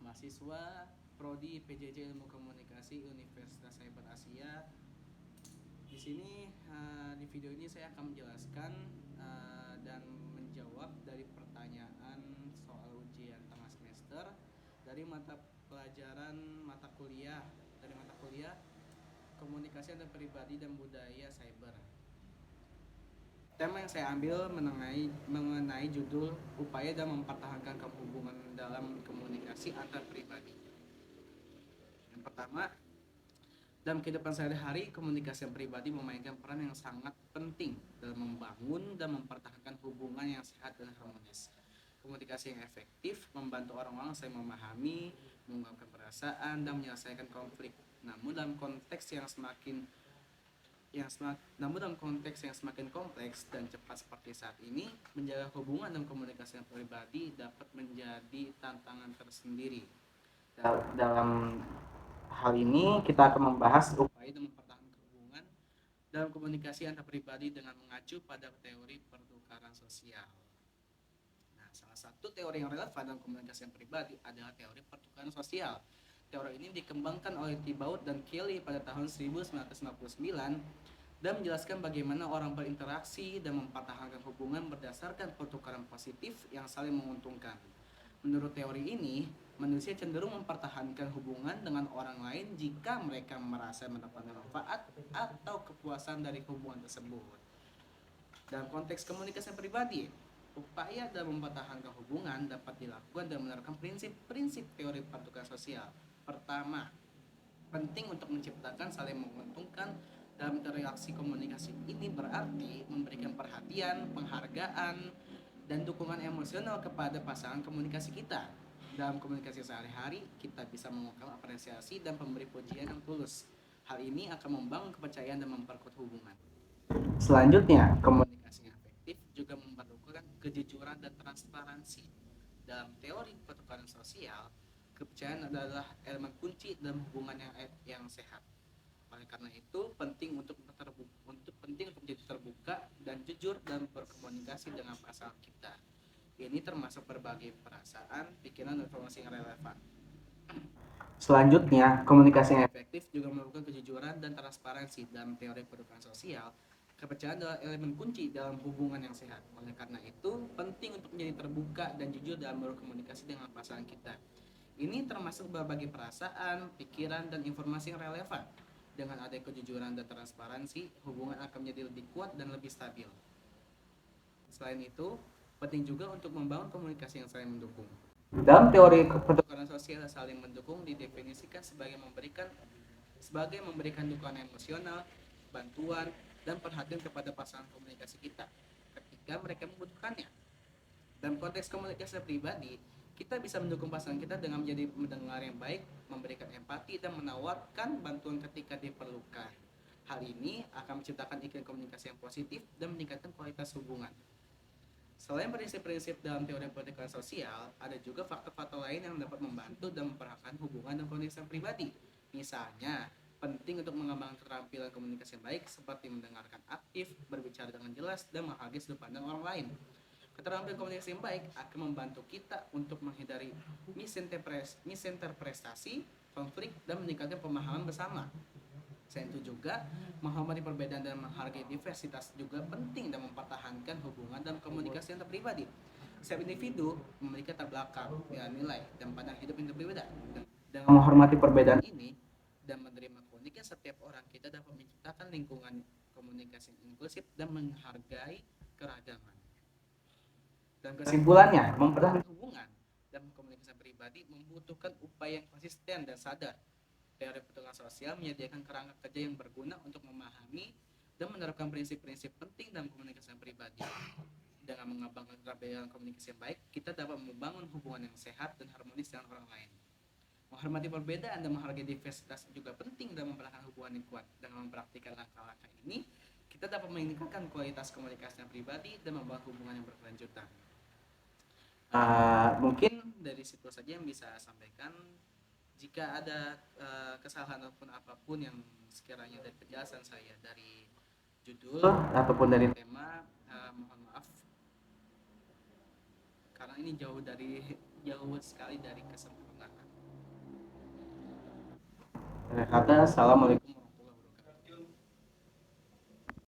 mahasiswa Prodi PJJ Ilmu Komunikasi Universitas Cyber Asia. Di sini di video ini saya akan menjelaskan dan menjawab dari pertanyaan soal ujian tengah semester dari mata kuliah Komunikasi Antar Pribadi dan Budaya Cyber. Tema yang saya ambil mengenai judul upaya dalam mempertahankan hubungan dalam komunikasi antar pribadi. Yang pertama, dalam kehidupan sehari-hari, komunikasi pribadi memainkan peran yang sangat penting dalam membangun dan mempertahankan hubungan yang sehat dan harmonis. Komunikasi yang efektif membantu orang-orang saling memahami, mengungkapkan perasaan, dan menyelesaikan konflik. Namun dalam konteks yang semakin kompleks dan cepat seperti saat ini, menjaga hubungan dan komunikasi yang pribadi dapat menjadi tantangan tersendiri. Dalam hal ini kita akan membahas upaya dan mempertahankan hubungan dalam komunikasi antar pribadi dengan mengacu pada teori pertukaran sosial. Nah, salah satu teori yang relevan dalam komunikasi yang pribadi adalah teori pertukaran sosial. Teori ini dikembangkan oleh Thibault dan Kelly pada tahun 1999 dan menjelaskan bagaimana orang berinteraksi dan mempertahankan hubungan berdasarkan pertukaran positif yang saling menguntungkan. Menurut teori ini, manusia cenderung mempertahankan hubungan dengan orang lain jika mereka merasa mendapatkan manfaat atau kepuasan dari hubungan tersebut. Dalam konteks komunikasi pribadi, upaya dalam mempertahankan hubungan dapat dilakukan dan menerapkan prinsip-prinsip teori pertukaran sosial. Pertama, penting untuk menciptakan saling menguntungkan. Dalam interaksi komunikasi ini berarti memberikan perhatian, penghargaan, dan dukungan emosional kepada pasangan komunikasi kita. Dalam komunikasi sehari-hari, kita bisa mengungkapkan apresiasi dan memberi pujian yang tulus. Hal ini akan membangun kepercayaan dan memperkuat hubungan. Selanjutnya, komunikasi yang efektif juga memerlukan kejujuran dan transparansi. Dalam teori pertukaran sosial, kepercayaan adalah elemen kunci dalam hubungan yang sehat. Oleh karena itu, penting untuk menjadi terbuka dan jujur dalam berkomunikasi dengan pasangan kita. Ini termasuk berbagai perasaan, pikiran, dan informasi yang relevan. Selanjutnya, komunikasi yang efektif juga memerlukan kejujuran dan transparansi. Dalam teori pertukaran sosial, kepercayaan adalah elemen kunci dalam hubungan yang sehat. Oleh karena itu, penting untuk menjadi terbuka dan jujur dalam berkomunikasi dengan pasangan kita. Ini termasuk berbagai perasaan, pikiran, dan informasi yang relevan. Dengan adanya kejujuran dan transparansi, hubungan akan menjadi lebih kuat dan lebih stabil. Selain itu, penting juga untuk membangun komunikasi yang saling mendukung. Dalam teori pertukaran sosial, saling mendukung didefinisikan sebagai memberikan dukungan emosional, bantuan, dan perhatian kepada pasangan komunikasi kita ketika mereka membutuhkannya. Dalam konteks komunikasi pribadi, kita bisa mendukung pasangan kita dengan menjadi pendengar yang baik, memberikan empati, dan menawarkan bantuan ketika diperlukan. Hal ini akan menciptakan iklim komunikasi yang positif dan meningkatkan kualitas hubungan. Selain prinsip-prinsip dalam teori pertukaran sosial, ada juga faktor-faktor lain yang dapat membantu dan memperhatikan hubungan dan komunikasi pribadi. Misalnya, penting untuk mengembangkan keterampilan komunikasi yang baik seperti mendengarkan aktif, berbicara dengan jelas, dan menghargai sudut pandang orang lain. Keterampilan komunikasi yang baik akan membantu kita untuk menghindari misinterpretasi, konflik, dan meningkatkan pemahaman bersama. Selain itu juga, menghormati perbedaan dan menghargai diversitas juga penting dan mempertahankan hubungan dan komunikasi antar pribadi. Setiap individu memiliki latar belakang, nilai, dan pandang hidup yang berbeda. Dengan menghormati perbedaan ini dan menerima keunikan setiap orang, kita dapat menciptakan lingkungan komunikasi yang inklusif dan menghargai keragaman. Dan kesimpulannya, mempertahankan hubungan dan komunikasi pribadi membutuhkan upaya yang konsisten dan sadar. Teori pertukaran sosial menyediakan kerangka kerja yang berguna untuk memahami dan menerapkan prinsip-prinsip penting dalam komunikasi pribadi. Dengan mengembangkan keterampilan komunikasi yang baik, kita dapat membangun hubungan yang sehat dan harmonis dengan orang lain. Menghormati perbedaan dan menghargai diversitas juga penting dalam mempertahankan hubungan yang kuat. Dengan mempraktikkan langkah-langkah ini, kita dapat meningkatkan kualitas komunikasi pribadi dan membangun hubungan yang berkelanjutan. Mungkin dari situ saja yang bisa saya sampaikan. Jika ada kesalahan ataupun apapun yang sekiranya dari penjelasan saya, dari judul ataupun dari tema, mohon maaf karena ini jauh sekali dari kesempurnaan. Akhir kata, assalamualaikum.